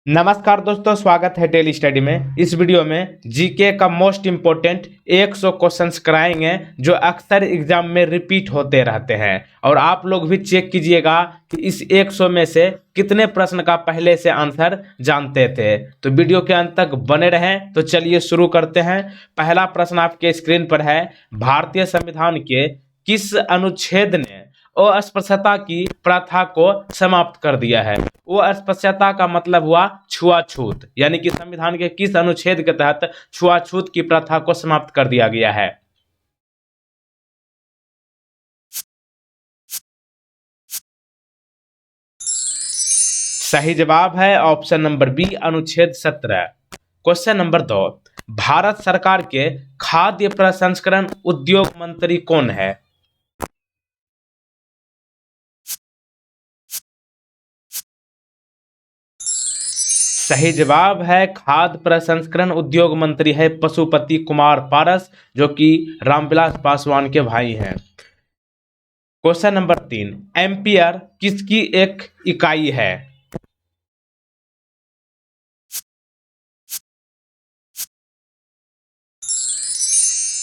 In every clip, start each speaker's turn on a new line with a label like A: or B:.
A: नमस्कार दोस्तों, स्वागत है डेली स्टडी में। इस वीडियो में जीके का मोस्ट इम्पोर्टेंट 100 क्वेश्चंस कराएंगे जो अक्सर एग्जाम में रिपीट होते रहते हैं। और आप लोग भी चेक कीजिएगा कि इस 100 में से कितने प्रश्न का पहले से आंसर जानते थे। तो वीडियो के अंत तक बने रहें। तो चलिए शुरू करते हैं। पहला प्रश्न आपके स्क्रीन पर है, भारतीय संविधान के किस अनुच्छेद ने अस्पृश्यता की प्रथा को समाप्त कर दिया है? वो अस्पृश्यता का मतलब हुआ छुआछूत, यानी कि संविधान के किस अनुच्छेद के तहत छुआछूत की प्रथा को समाप्त कर दिया गया है? सही जवाब है ऑप्शन नंबर बी, अनुच्छेद 17। क्वेश्चन नंबर 2, भारत सरकार के खाद्य प्रसंस्करण उद्योग मंत्री कौन है? सही जवाब है, खाद्य प्रसंस्करण उद्योग मंत्री है पशुपति कुमार पारस, जो कि रामविलास पासवान के भाई हैं। क्वेश्चन नंबर 3, एम्पियर किसकी एक इकाई है?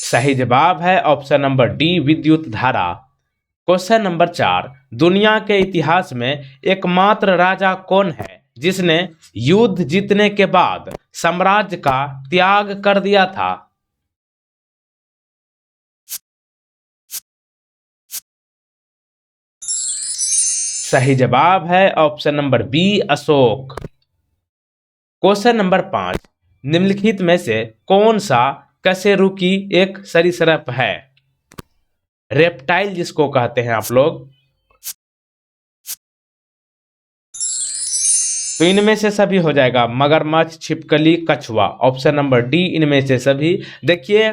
A: सही जवाब है ऑप्शन नंबर डी, विद्युत धारा। क्वेश्चन नंबर 4, दुनिया के इतिहास में एकमात्र राजा कौन है जिसने युद्ध जीतने के बाद साम्राज्य का त्याग कर दिया था? सही जवाब है option number B, Ashok. Question number 5, निम्नलिखित में से कौन सा कशेरुकी एक सरीसृप है? रेप्टाइल जिसको कहते हैं आप लोग। तो इनमें से सभी हो जाएगा, मगरमच्छ, छिपकली, कछुआ। ऑप्शन नंबर डी, इनमें से सभी। देखिए,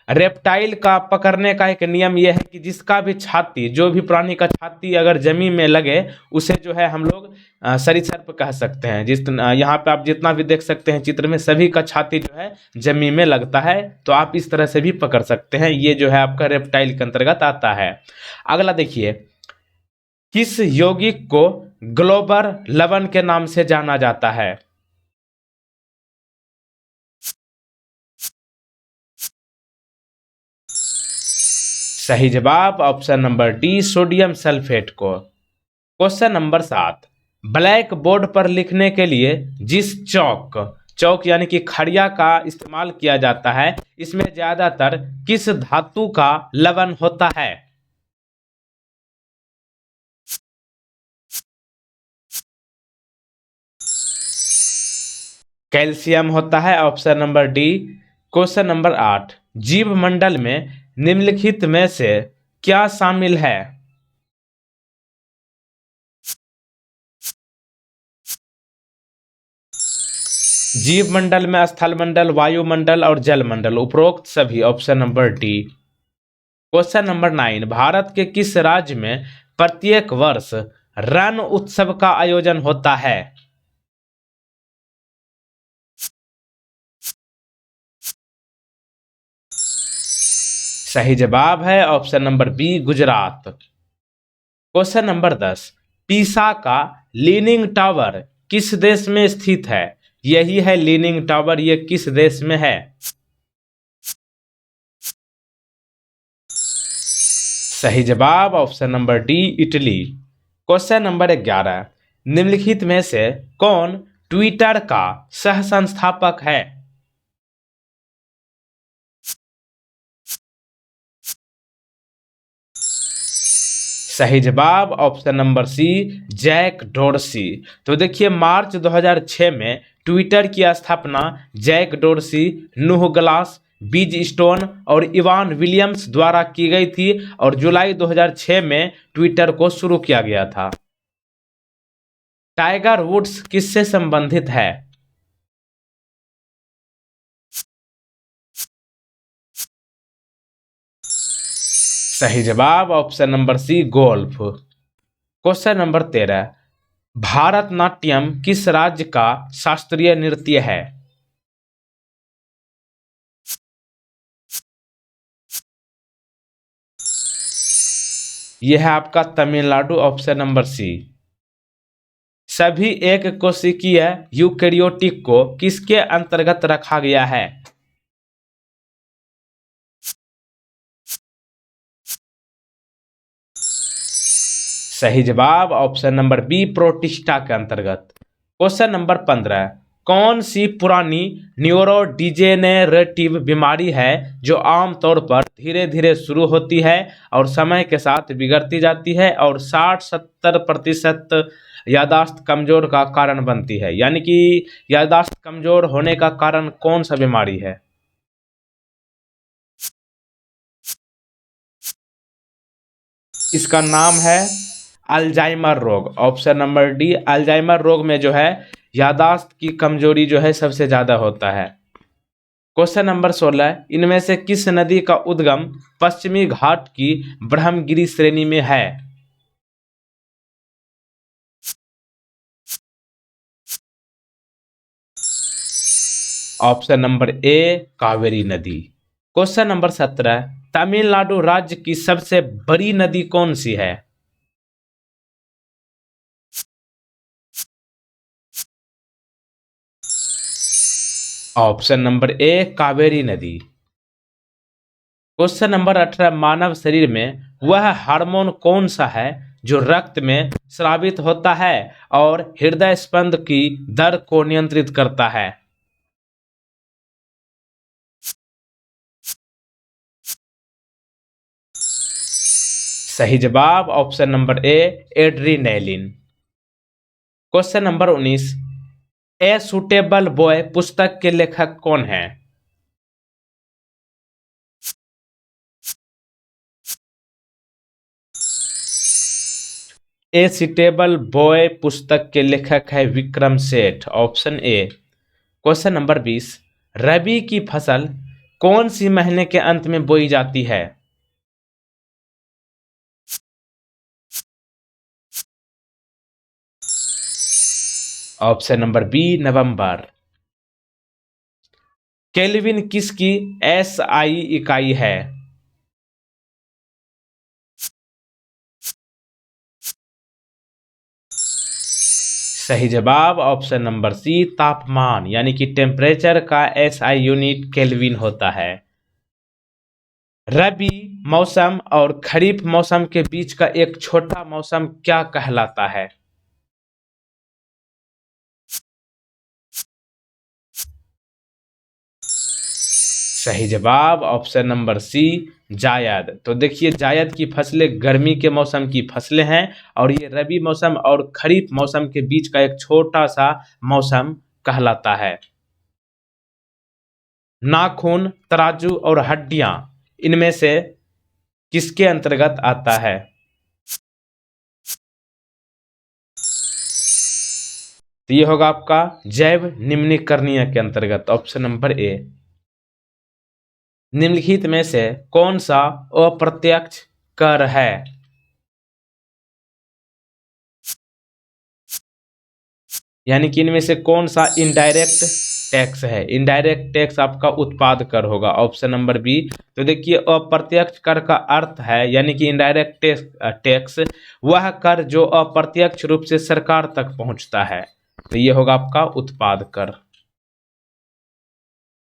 A: रेप्टाइल का पकड़ने का एक नियम यह है कि जिसका भी छाती, जो भी प्राणी का छाती अगर जमीन में लगे, उसे जो है हम लोग सरीसृप कह सकते हैं। यहाँ पे आप जितना भी देख सकते हैं चित्र में, सभी का छाती जो है जमीन में लगता है। तो आप इस तरह से भी पकड़ सकते हैं। ये जो है आपका रेप्टाइल के अंतर्गत आता है। अगला देखिए, किस यौगिक को ग्लोबर लवण के नाम से जाना जाता है? सही जवाब option number D, sodium sulphate को। क्वेश्चन नंबर 7, ब्लैक बोर्ड पर लिखने के लिए जिस चौक चौक यानी कि खड़िया का इस्तेमाल किया जाता है, इसमें ज्यादातर किस धातु का लवण होता है? कैल्शियम होता है, option number D. Question number 8, जीव मंडल में निम्नलिखित में से क्या शामिल है? जीव मंडल में स्थल मंडल, वायुमंडल और जल मंडल, उपरोक्त सभी। Option number D. Question number 9, Bharat के किस राज्य में प्रत्येक वर्ष रण उत्सव का आयोजन होता है? सही जवाब है option number B, Gujarat. Question number 10, Pisa का लीनिंग टावर किस देश में स्थित है? यही है लीनिंग टावर, ये किस देश में है? सही जवाब option number D, Italy. Question number 11, निम्नलिखित में से कौन ट्विटर का सह संस्थापक है? सही जवाब option number C, Jack Dorsey. तो देखिए, मार्च 2006 में ट्विटर की स्थापना Jack Dorsey, Noah Glass, Biz Stone और इवान विलियम्स द्वारा की गई थी। और जुलाई 2006 में ट्विटर को शुरू किया गया था। टाइगर वुड्स किससे संबंधित है? सही जवाब option number C, golf. Question number 13, Bharatanatyam किस राज्य का शास्त्रीय नृत्य है? यह है आपका तमिलनाडु, ऑप्शन नंबर सी। सभी एक कोशिकीय यूकेरियोटिक को किसके अंतर्गत रखा गया है? सही जवाब ऑप्शन नंबर बी, प्रोटिस्टा के अंतर्गत। क्वेश्चन नंबर 15, कौन सी पुरानी न्यूरोडिजेनेरेटिव बीमारी है जो आमतौर पर धीरे धीरे शुरू होती है और समय के साथ बिगड़ती जाती है और 60-70% याददाश्त कमजोर का कारण बनती है? यानी कि याददाश्त कमजोर होने का कारण कौन सा बीमारी है? इसका नाम है अल्जाइमर रोग। ऑप्शन नंबर डी, अल्जाइमर रोग में जो है याददाश्त की कमजोरी जो है सबसे ज्यादा होता है। क्वेश्चन नंबर 16, इनमें से किस नदी का उद्गम पश्चिमी घाट की ब्रह्मगिरी श्रेणी में है? ऑप्शन नंबर ए, कावेरी नदी। क्वेश्चन नंबर 17, तमिलनाडु राज्य की सबसे बड़ी नदी कौन सी है? ऑप्शन नंबर ए, कावेरी नदी। क्वेश्चन नंबर 18, मानव शरीर में वह हार्मोन कौन सा है जो रक्त में स्रावित होता है और हृदय स्पंद की दर को नियंत्रित करता है? सही जवाब option number A, adrenaline. Question number 19, A suitable boy पुस्तक के लेखक कौन है? ए सुटेबल बॉय पुस्तक के लेखक है Vikram Seth. Option A. Question number 20, रबी की फसल कौन सी महीने के अंत में बोई जाती है? ऑप्शन नंबर बी, नवंबर। केल्विन किसकी एसआई इकाई है? सही जवाब ऑप्शन नंबर सी, तापमान, यानी कि टेम्परेचर का एसआई यूनिट केल्विन होता है। रबी मौसम और खरीफ मौसम के बीच का एक छोटा मौसम क्या कहलाता है? सही जवाब ऑप्शन नंबर सी, जायद। तो देखिए, जायद की फसलें गर्मी के मौसम की फसलें हैं और ये रबी मौसम और खरीफ मौसम के बीच का एक छोटा सा मौसम कहलाता है। नाखून, तराजू और हड्डियां इनमें से किसके अंतर्गत आता है? तो ये होगा आपका जैव निम्नीकरणीय के अंतर्गत, ऑप्शन नंबर ए। निम्नलिखित में से कौन सा अप्रत्यक्ष कर है? यानी कि इनमें से कौन सा इनडायरेक्ट टैक्स है? इनडायरेक्ट टैक्स आपका उत्पाद कर होगा, ऑप्शन नंबर बी। तो देखिए, अप्रत्यक्ष कर का अर्थ है, यानी कि इनडायरेक्ट टैक्स वह कर जो अप्रत्यक्ष रूप से सरकार तक पहुंचता है। तो ये होगा आपका उत्पाद कर।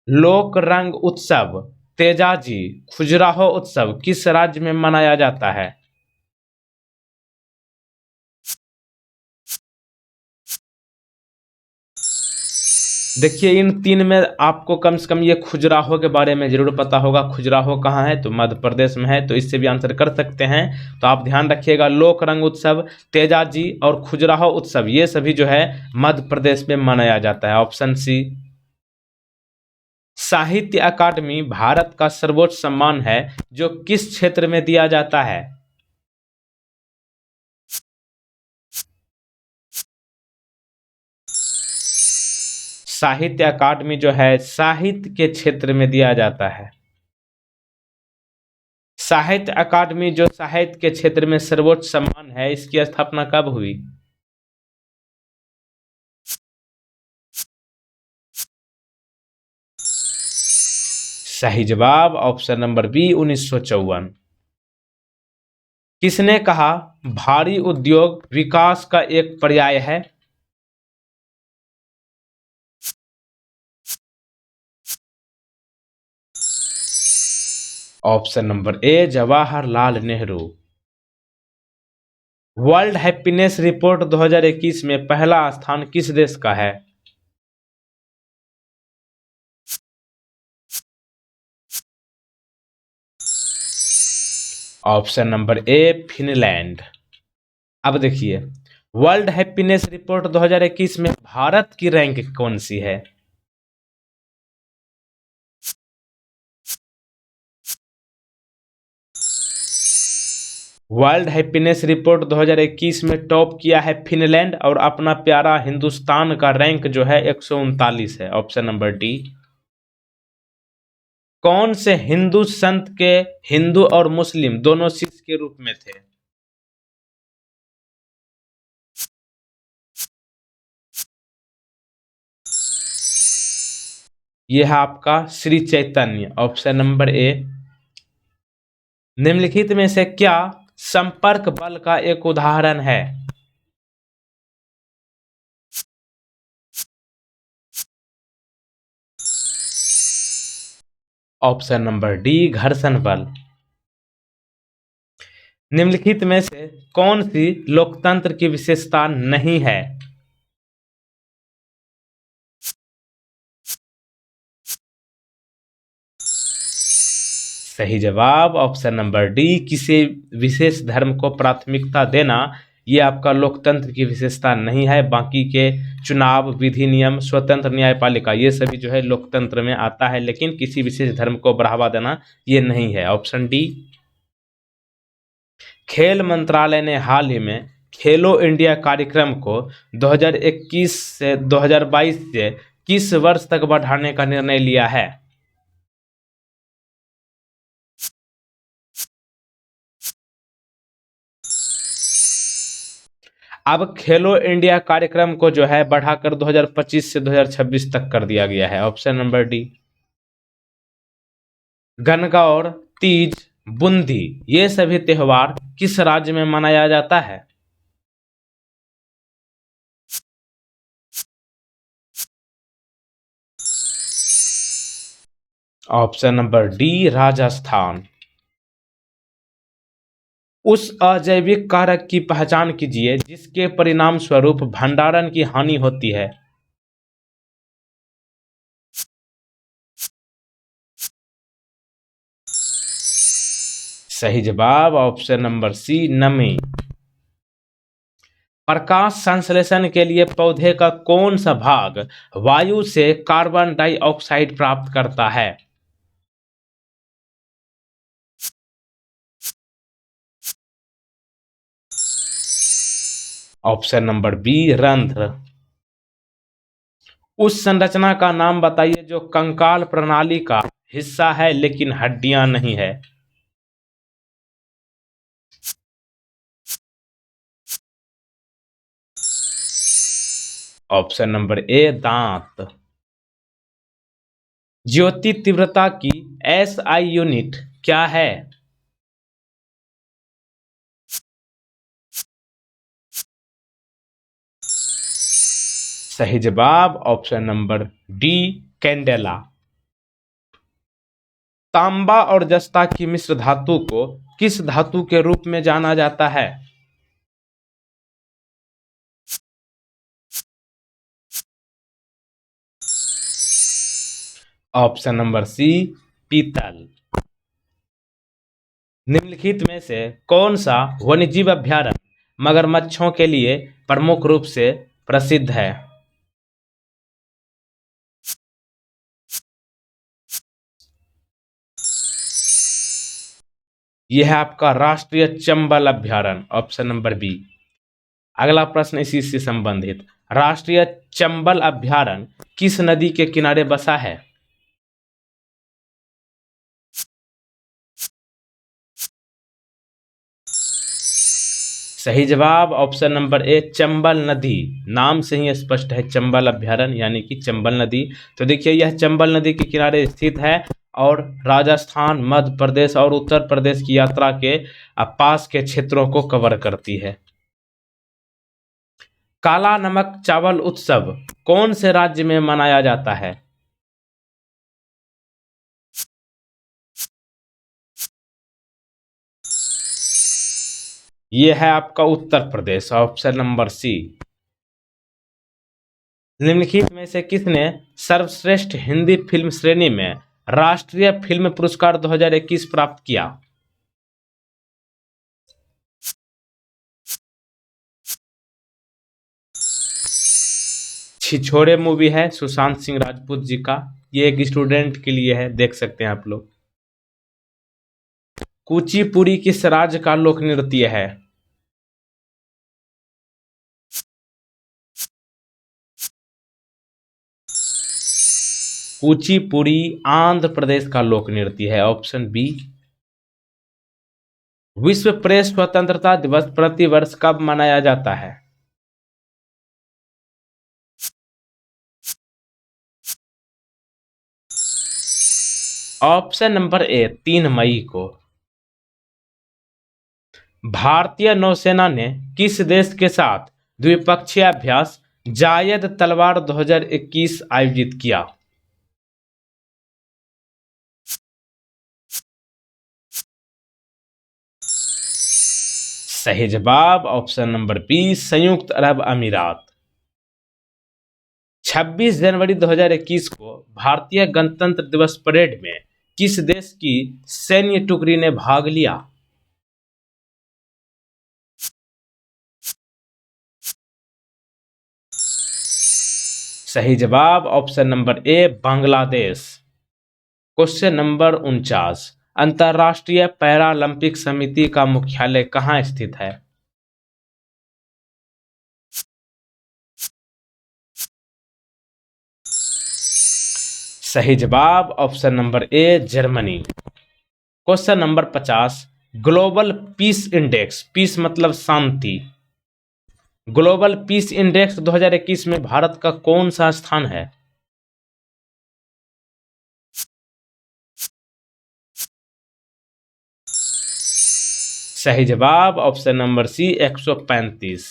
A: लोक रंग उत्सव तेजाजी खजुराहो उत्सव किस राज्य में मनाया जाता है? देखिए, इन तीन में आपको कम से कम ये खजुराहो के बारे में जरूर पता होगा। खजुराहो कहाँ है? तो मध्य प्रदेश में है, तो इससे भी आंसर कर सकते हैं। तो आप ध्यान रखिएगा, लोक रंग उत्सव, तेजाजी और खजुराहो उत्सव ये सभी जो है मध्य प्रदेश में मनाया जाता है, ऑप्शन सी। साहित्य अकादमी भारत का सर्वोच्च सम्मान है जो किस क्षेत्र में दिया जाता है? साहित्य अकादमी जो है साहित्य के क्षेत्र में दिया जाता है। साहित्य अकादमी जो साहित्य के क्षेत्र में सर्वोच्च सम्मान है, इसकी स्थापना कब हुई? सही जवाब ऑप्शन नंबर बी, 1954। किसने कहा भारी उद्योग विकास का एक पर्याय है? ऑप्शन नंबर ए Jawaharlal Nehru. World happiness report 2021 में पहला स्थान किस देश का है? ऑप्शन नंबर ए फिनलैंड। अब देखिए, वर्ल्ड हैप्पीनेस रिपोर्ट 2021 में भारत की रैंक कौन सी है? वर्ल्ड हैप्पीनेस रिपोर्ट 2021 में टॉप किया है फिनलैंड और अपना प्यारा हिंदुस्तान का रैंक जो है 139 है। Option number D. कौन से हिंदू संत के हिंदू और मुस्लिम दोनों सिख के रूप में थे? यह है आपका Shri Chaitanya. Option number A. निम्नलिखित में से क्या संपर्क बल का एक उदाहरण है? ऑप्शन नंबर डी घर्षण बल। निम्नलिखित में से कौन सी लोकतंत्र की विशेषता नहीं है? सही जवाब ऑप्शन नंबर डी। किसी विशेष धर्म को प्राथमिकता देना ये आपका लोकतंत्र की विशेषता नहीं है। बाकी के चुनाव, विधि नियम, स्वतंत्र न्यायपालिका ये सभी जो है लोकतंत्र में आता है, लेकिन किसी विशेष धर्म को बढ़ावा देना ये नहीं है। Option D. खेल मंत्रालय ने हाल ही में खेलो इंडिया कार्यक्रम को 2021 से 2022 से किस वर्ष तक बढ़ाने का निर्णय लिया है? अब खेलो इंडिया कार्यक्रम को जो है बढ़ाकर 2025 से 2026 तक कर दिया गया है। Option number D. Gangaur, Teej, Bundi ये सभी त्योहार किस राज्य में मनाया जाता है? Option number D Rajasthan. उस अजैविक कारक की पहचान कीजिए जिसके परिणाम स्वरूप भंडारण की हानि होती है। सही जवाब ऑप्शन नंबर सी नमी। प्रकाश संश्लेषण के लिए पौधे का कौन सा भाग वायु से कार्बन डाइऑक्साइड प्राप्त करता है? ऑप्शन नंबर बी रंध्र। उस संरचना का नाम बताइए जो कंकाल प्रणाली का हिस्सा है लेकिन हड्डियां नहीं है। ऑप्शन नंबर ए दांत। ज्योति तीव्रता की एसआई यूनिट क्या है? सही जवाब ऑप्शन नंबर डी कैंडेला। तांबा और जस्ता की मिश्र धातु को किस धातु के रूप में जाना जाता है? ऑप्शन नंबर सी पीतल। निम्नलिखित में से कौन सा वन्यजीव अभयारण्य मगरमच्छों के लिए प्रमुख रूप से प्रसिद्ध है? यह है आपका राष्ट्रीय चंबल अभयारण्य। Option number B. अगला प्रश्न इसी से संबंधित। राष्ट्रीय चंबल अभयारण्य किस नदी के किनारे बसा है? सही जवाब ऑप्शन नंबर ए चंबल नदी। नाम से ही स्पष्ट है चंबल अभयारण्य यानी कि चंबल नदी। तो देखिए यह चंबल नदी के किनारे स्थित है और राजस्थान, मध्य प्रदेश और उत्तर प्रदेश की यात्रा के पास के क्षेत्रों को कवर करती है। काला नमक चावल उत्सव कौन से राज्य में मनाया जाता है? ये है आपका उत्तर प्रदेश, ऑप्शन नंबर सी। निम्नलिखित में से किसने सर्वश्रेष्ठ हिंदी फिल्म श्रेणी में राष्ट्रीय फिल्म पुरस्कार 2021 प्राप्त किया? छिछोरे मूवी है सुशांत सिंह राजपूत जी का। ये एक स्टूडेंट के लिए है, देख सकते हैं आप लोग। कुचिपुड़ी किस राज्य का लोक नृत्य है? कुचिपुड़ी आंध्र प्रदेश का लोक नृत्य है, ऑप्शन बी। विश्व प्रेस स्वतंत्रता दिवस प्रतिवर्ष कब मनाया जाता है? ऑप्शन नंबर ए 3 मई को। भारतीय नौसेना ने किस देश के साथ द्विपक्षीय अभ्यास जायद तलवार 2021 आयोजित किया? सही जवाब ऑप्शन नंबर बी संयुक्त अरब अमीरात। 26 जनवरी 2021 को भारतीय गणतंत्र दिवस परेड में किस देश की सैन्य टुकड़ी ने भाग लिया? सही जवाब ऑप्शन नंबर ए बांग्लादेश। क्वेश्चन नंबर 49, अंतर्राष्ट्रीय पैरालंपिक समिति का मुख्यालय कहाँ स्थित है? सही जवाब option number A Germany. Question number 50, global peace index, peace मतलब शांति, ग्लोबल पीस इंडेक्स 2021 में भारत का कौन सा स्थान है? सही जवाब ऑप्शन नंबर सी 135।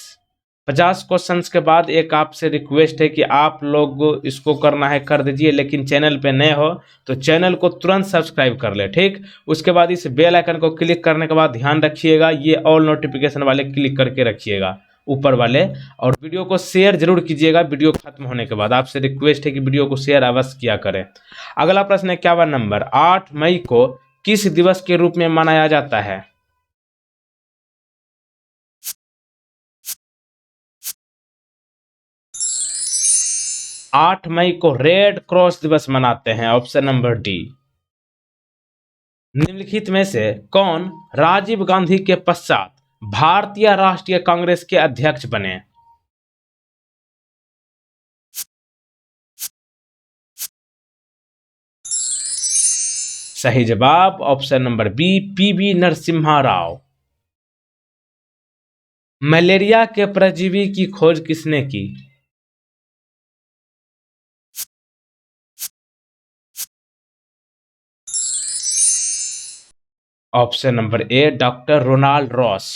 A: 50 क्वेश्चंस के बाद एक आपसे रिक्वेस्ट है कि आप लोग इसको करना है कर दीजिए, लेकिन चैनल पे नए हो तो चैनल को तुरंत सब्सक्राइब कर ले, ठीक। उसके बाद इस बेल आइकन को क्लिक करने के बाद ध्यान रखिएगा ये ऑल नोटिफिकेशन वाले क्लिक करके रखिएगा ऊपर वाले, और वीडियो को शेयर जरूर कीजिएगा वीडियो खत्म होने के बाद। आपसे रिक्वेस्ट है कि वीडियो को शेयर अवश्य किया करें। अगला प्रश्न है 51 नंबर, 8 मई को किस दिवस के रूप में मनाया जाता है? 8 मई को रेड क्रॉस दिवस मनाते हैं, ऑप्शन नंबर डी। निम्नलिखित में से कौन राजीव गांधी के पश्चात भारतीय राष्ट्रीय कांग्रेस के अध्यक्ष बने? सही जवाब option number B PV Narasimha Rao. Malaria के परजीवी की खोज किसने की? Option number A doctor Ronald Ross.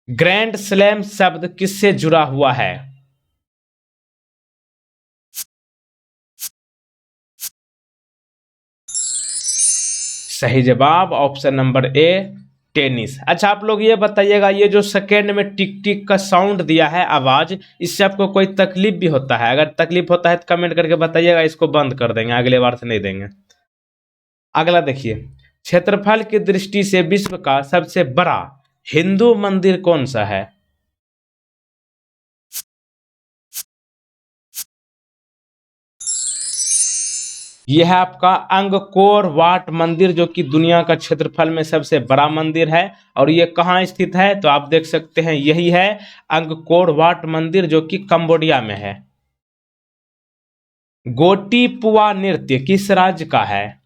A: Grand slam शब्द किससे जुड़ा हुआ है? सही जवाब ऑप्शन नंबर ए टेनिस। अच्छा आप लोग ये बताइएगा, ये जो सेकेंड में टिक टिक का साउंड दिया है आवाज, इससे आपको कोई तकलीफ भी होता है? अगर तकलीफ होता है तो कमेंट करके बताइएगा, इसको बंद कर देंगे, अगले बार से नहीं देंगे। अगला देखिए, क्षेत्रफल की दृष्टि से विश्व का सबसे बड़ा हिंदू मंदिर कौन सा है? यह है आपका अंगकोर वाट मंदिर, जो कि दुनिया का क्षेत्रफल में सबसे बड़ा मंदिर है। और ये कहाँ स्थित है तो आप देख सकते हैं, यही है अंगकोर वाट मंदिर, जो कि कंबोडिया में है। गोटीपुआ नृत्य किस राज्य का है?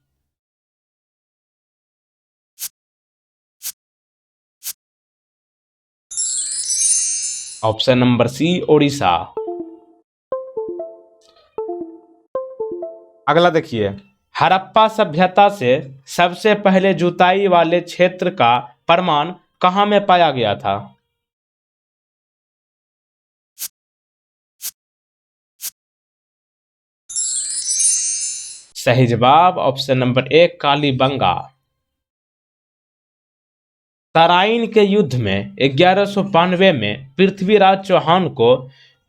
A: Option number C Odisha. अगला देखिए, हड़प्पा सभ्यता से सबसे पहले जुताई वाले क्षेत्र का प्रमाण कहाँ में पाया गया था? सही जवाब option number A Kalibangan. Tarain के युद्ध में 1192 में पृथ्वीराज चौहान को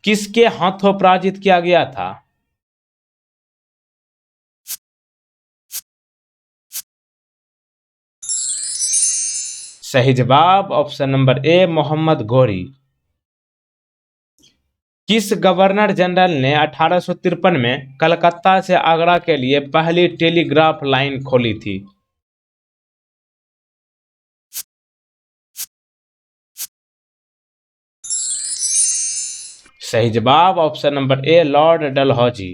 A: किसके हाथों पराजित किया गया था? सही जवाब ऑप्शन नंबर ए मोहम्मद घोरी। किस गवर्नर जनरल ने 1853 में कलकत्ता से आगरा के लिए पहली टेलीग्राफ लाइन खोली थी? सही जवाब ऑप्शन नंबर ए लॉर्ड डलहौजी।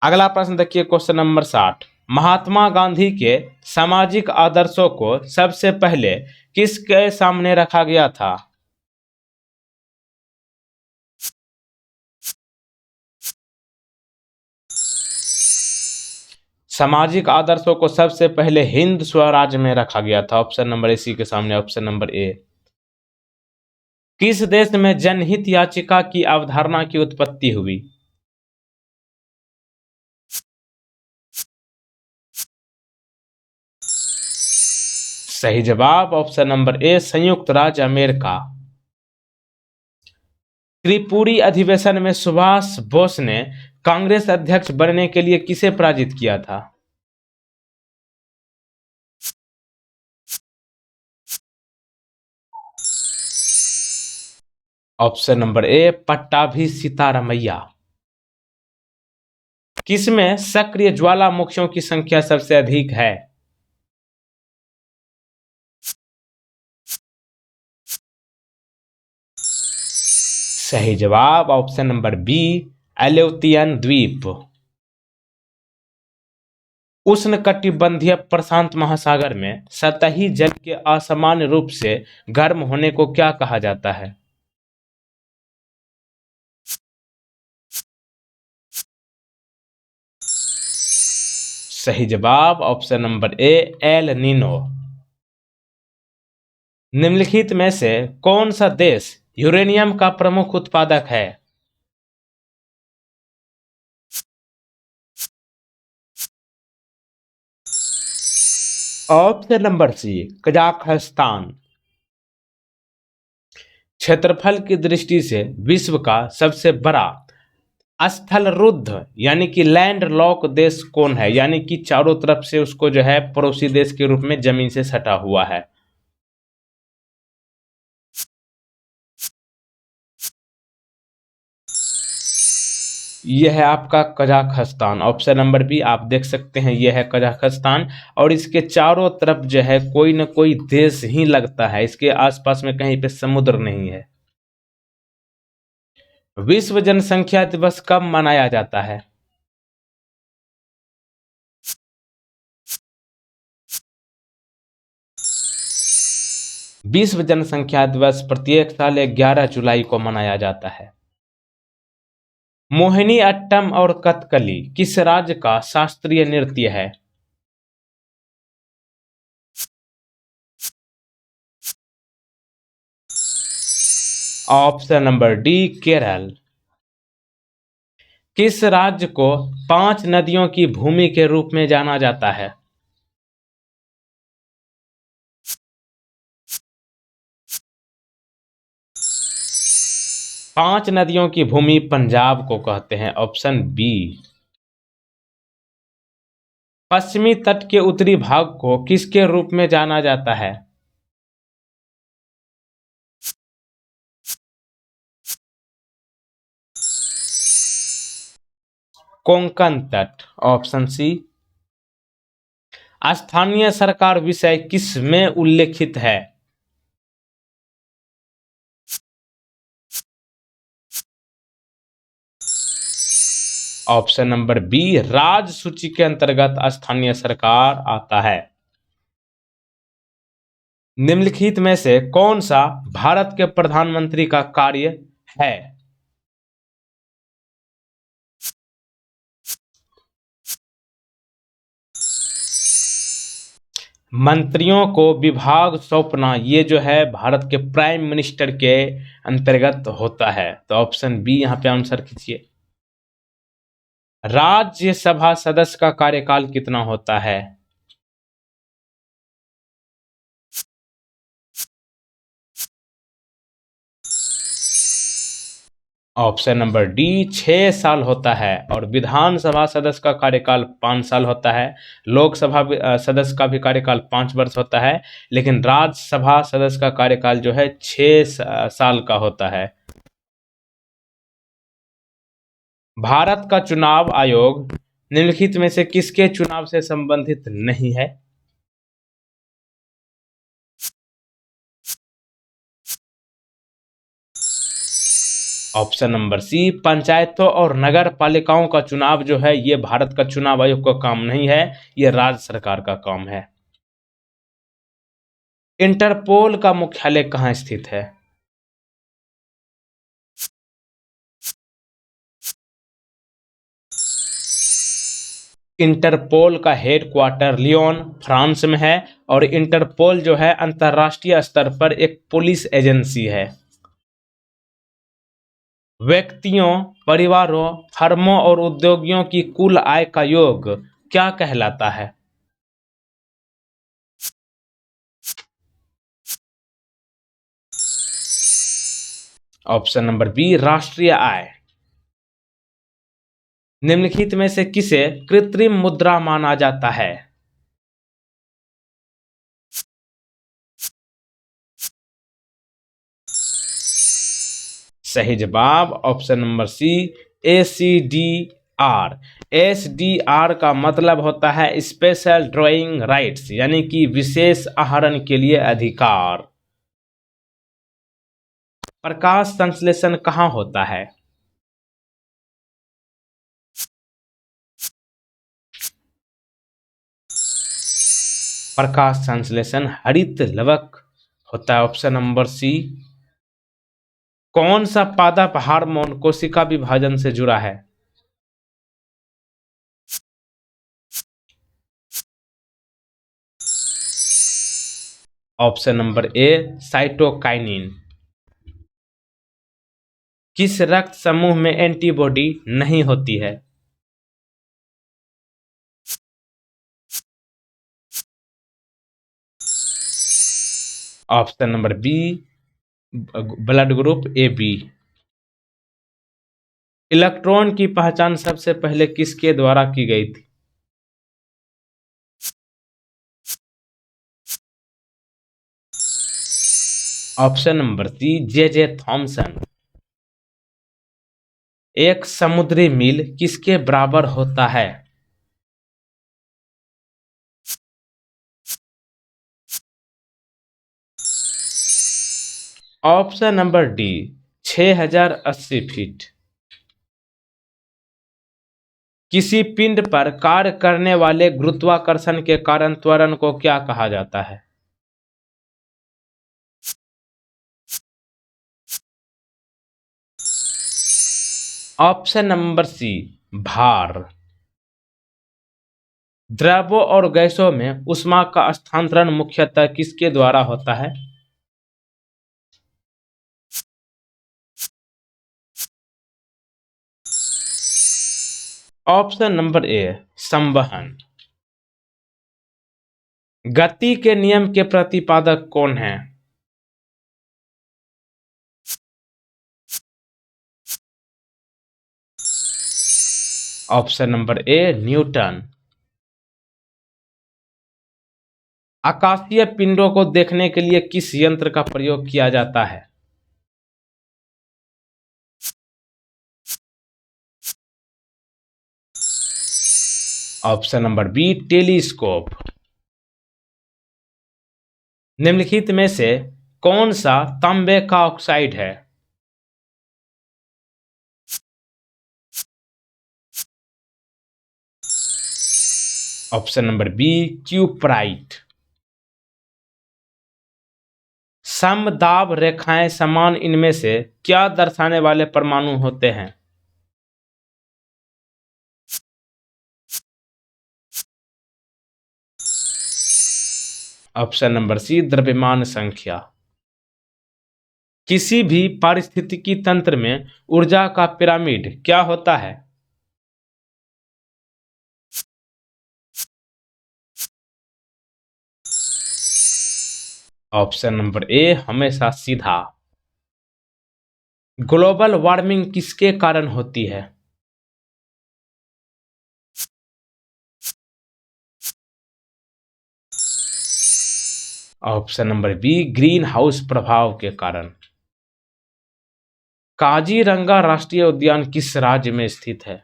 A: अगला प्रश्न देखिए, क्वेश्चन नंबर 60। महात्मा गांधी के सामाजिक आदर्शों को सबसे पहले किसके सामने रखा गया था? सामाजिक आदर्शों को सबसे पहले हिंद स्वराज में रखा गया था। ऑप्शन नंबर इसी के सामने ऑप्शन नंबर ए। किस देश में जनहित याचिका की अवधारणा की उत्पत्ति हुई? सही जवाब ऑप्शन नंबर ए संयुक्त राज्य अमेरिका। त्रिपुरी अधिवेशन में सुभाष बोस ने कांग्रेस अध्यक्ष बनने के लिए किसे पराजित किया था? ऑप्शन नंबर ए पट्टाभी सीतारामैया। किसमें सक्रिय ज्वालामुखियों की संख्या सबसे अधिक है? सही जवाब ऑप्शन नंबर बी एलेउतियन द्वीप। उष्णकटिबंधीय प्रशांत महासागर में सतही जल के असामान्य रूप से गर्म होने को क्या कहा जाता है? सही जवाब option number A El Nino. निम्नलिखित में से कौन सा देश यूरेनियम का प्रमुख उत्पादक है? Option number C Kazakhstan. क्षेत्रफल की दृष्टि से विश्व का सबसे बड़ा स्थलरुद्ध यानी कि लैंड लॉक देश कौन है? यानी कि चारों तरफ से उसको जो है पड़ोसी देश के रूप में जमीन से सटा हुआ है। यह है आपका कजाकिस्तान। ऑप्शन नंबर बी आप देख सकते हैं, यह है कजाकिस्तान। और इसके चारों तरफ जो है कोई ना कोई देश ही लगता है, इसके आसपास में कहीं पे समुद्र नहीं है। विश्व जनसंख्या दिवस कब मनाया जाता है? विश्व जनसंख्या दिवस प्रत्येक साल 11 जुलाई को मनाया जाता है। मोहिनी अट्टम और कथकली किस राज्य का शास्त्रीय नृत्य है? Option number D Kerala. किस राज्य को 5 नदियों की भूमि के रूप में जाना जाता है? पांच नदियों की भूमि पंजाब को कहते हैं। Option B. पश्चिमी तट के उत्तरी भाग को किसके रूप में जाना जाता है? कोंकण तट। Option C. स्थानीय सरकार विषय किस में उल्लेखित है? ऑप्शन नंबर बी राज्य सूची के अंतर्गत स्थानीय सरकार आता है। निम्नलिखित में से कौन सा भारत के प्रधानमंत्री का कार्य है? मंत्रियों को विभाग सौंपना ये जो है भारत के प्राइम मिनिस्टर के अंतर्गत होता है। तो ऑप्शन बी यहां पे आंसर कीजिए। राज्यसभा सदस्य का कार्यकाल कितना होता है? ऑप्शन नंबर डी 6 साल होता है। और विधानसभा सदस्य का कार्यकाल 5 साल होता है। लोकसभा सदस्य का भी कार्यकाल 5 वर्ष होता है। लेकिन राज्यसभा सदस्य का कार्यकाल जो है 6 साल का होता है। भारत का चुनाव आयोग निम्नलिखित में से किसके चुनाव से संबंधित नहीं है? ऑप्शन नंबर सी पंचायतों और नगर पालिकाओं का चुनाव जो है ये भारत का चुनाव आयोग का काम नहीं है, ये राज्य सरकार का काम है। इंटरपोल का मुख्यालय कहाँ स्थित है? इंटरपोल का हेडक्वार्टर लियोन फ्रांस में है। और इंटरपोल जो है अंतर्राष्ट्रीय स्तर पर एक पुलिस एजेंसी है। व्यक्तियों, परिवारों, फर्मों और उद्योगियों की कुल आय का योग क्या कहलाता है? ऑप्शन नंबर बी राष्ट्रीय आय। निम्नलिखित में से किसे कृत्रिम मुद्रा माना जाता है? सही जवाब option number C ACDR। SDR का मतलब होता है स्पेशल ड्राइंग राइट्स, यानी कि विशेष आहरण के लिए अधिकार। प्रकाश संश्लेषण कहाँ होता है? प्रकाश संश्लेषण हरित लवक होता है। Option number C. कौन सा पादप हार्मोन कोशिका विभाजन से जुड़ा है? Option number A cytokinin. किस रक्त समूह में एंटीबॉडी नहीं होती है? Option number B blood group AB। Electron की पहचान सबसे पहले किसके द्वारा की गई थी? Option number C JJ Thomson. एक समुद्री मील किसके बराबर होता है? Option number D 6080 feet. किसी पिंड पर कार्य करने वाले गुरुत्वाकर्षण के कारण त्वरण को क्या कहा जाता है? ऑप्शन नंबर सी भार। द्रवों और गैसों में ऊष्मा का स्थानांतरण मुख्यतः किसके द्वारा होता है? ऑप्शन नंबर ए संवहन। गति के नियम के प्रतिपादक कौन है? Option number A Newton. आकाशीय पिंडों को देखने के लिए किस यंत्र का प्रयोग किया जाता है? Option number B telescope. निम्नलिखित में से कौन सा तांबे का ऑक्साइड है? Option number B cuprite. समदाब रेखाएं समान इनमें से क्या दर्शाने वाले परमाणु होते हैं? ऑप्शन नंबर सी द्रव्यमान संख्या। किसी भी पारिस्थितिकी तंत्र में ऊर्जा का पिरामिड क्या होता है? ऑप्शन नंबर ए हमेशा सीधा। ग्लोबल वार्मिंग किसके कारण होती है? Option number B, green house प्रभाव के कारण। काजीरंगा राष्ट्रीय उद्यान किस राज्य में स्थित है?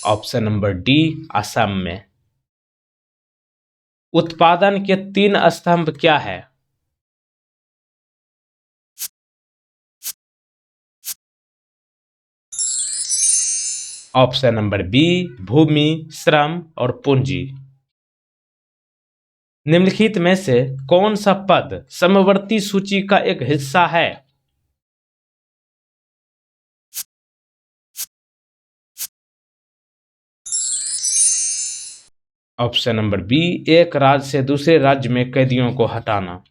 A: ऑप्शन नंबर डी, असम में। उत्पादन के 3 स्तंभ क्या है? ऑप्शन नंबर बी, भूमि, श्रम और पूंजी। निम्नलिखित में से कौन सा पद समवर्ती सूची का एक हिस्सा है? ऑप्शन नंबर बी, एक राज्य से दूसरे राज्य में कैदियों को हटाना।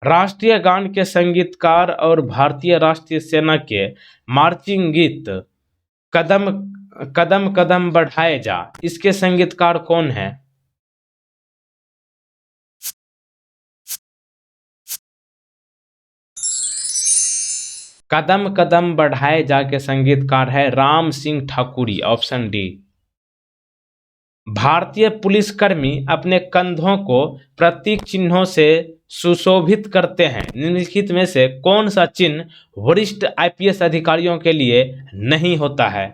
A: राष्ट्रीय गान के संगीतकार और भारतीय राष्ट्रीय सेना के मार्चिंग गीत कदम कदम कदम बढ़ाए जा, इसके संगीतकार कौन है? कदम कदम बढ़ाए जा के संगीतकार है राम सिंह ठाकुरी। Option D. भारतीय पुलिसकर्मी अपने कंधों को प्रतीक चिन्हों से सुशोभित करते हैं। निम्नलिखित में से कौन सा चिन्ह वरिष्ठ आईपीएस अधिकारियों के लिए नहीं होता है?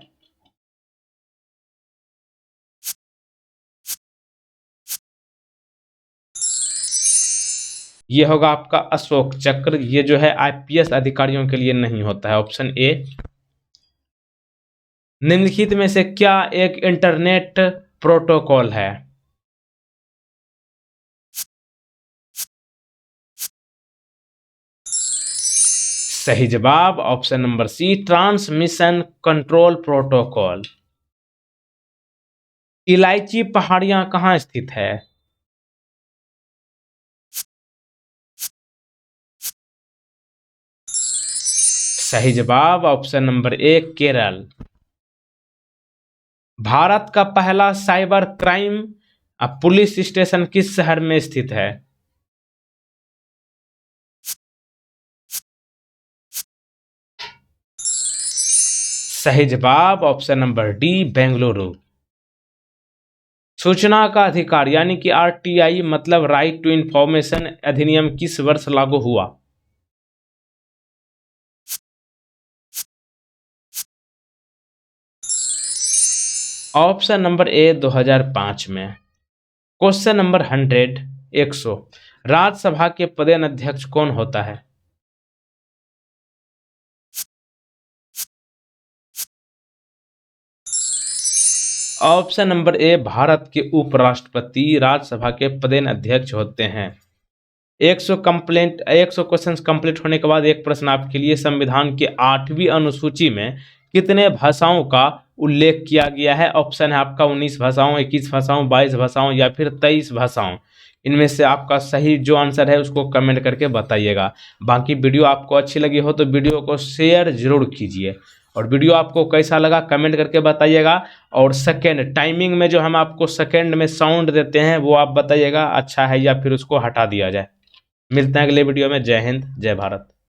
A: ये होगा आपका अशोक चक्र। ये जो है आईपीएस अधिकारियों के लिए नहीं होता है। Option A. निम्नलिखित में से क्या एक इंटरनेट प्रोटोकॉल है? सही जवाब option number C, transmission control protocol. इलायची पहाड़ियां कहाँ स्थित है? सही जवाब option number A, Kerala. Bharat का पहला साइबर क्राइम पुलिस स्टेशन किस शहर में स्थित है? सही जवाब ऑप्शन नंबर डी, बेंगलुरु। सूचना का अधिकार यानी कि आरटीआई मतलब राइट टू इंफॉर्मेशन अधिनियम किस वर्ष लागू हुआ? ऑप्शन नंबर ए, 2005 में। Question number 100, 100। राज्यसभा के पदेन अध्यक्ष कौन होता है? ऑप्शन नंबर ए, भारत के उपराष्ट्रपति राज्यसभा के पदेन अध्यक्ष होते हैं। 100 क्वेश्चन कंप्लीट होने के बाद एक प्रश्न आपके लिए, संविधान के 8वीं अनुसूची में कितने भाषाओं का उल्लेख किया गया है? ऑप्शन है आपका 19 भाषाओं, 21 भाषाओं, 22 भाषाओं या फिर 23 भाषाओं। इनमें से आपका सही जो आंसर है उसको कमेंट करके बताइएगा। बाकी वीडियो आपको अच्छी लगी हो तो वीडियो को शेयर जरूर कीजिए, और वीडियो आपको कैसा लगा कमेंट करके बताइएगा। और सेकेंड टाइमिंग में जो हम आपको सेकेंड में साउंड देते हैं वो आप बताइएगा अच्छा है या फिर उसको हटा दिया जाए। मिलते हैं अगले वीडियो में। जय हिंद, जय भारत।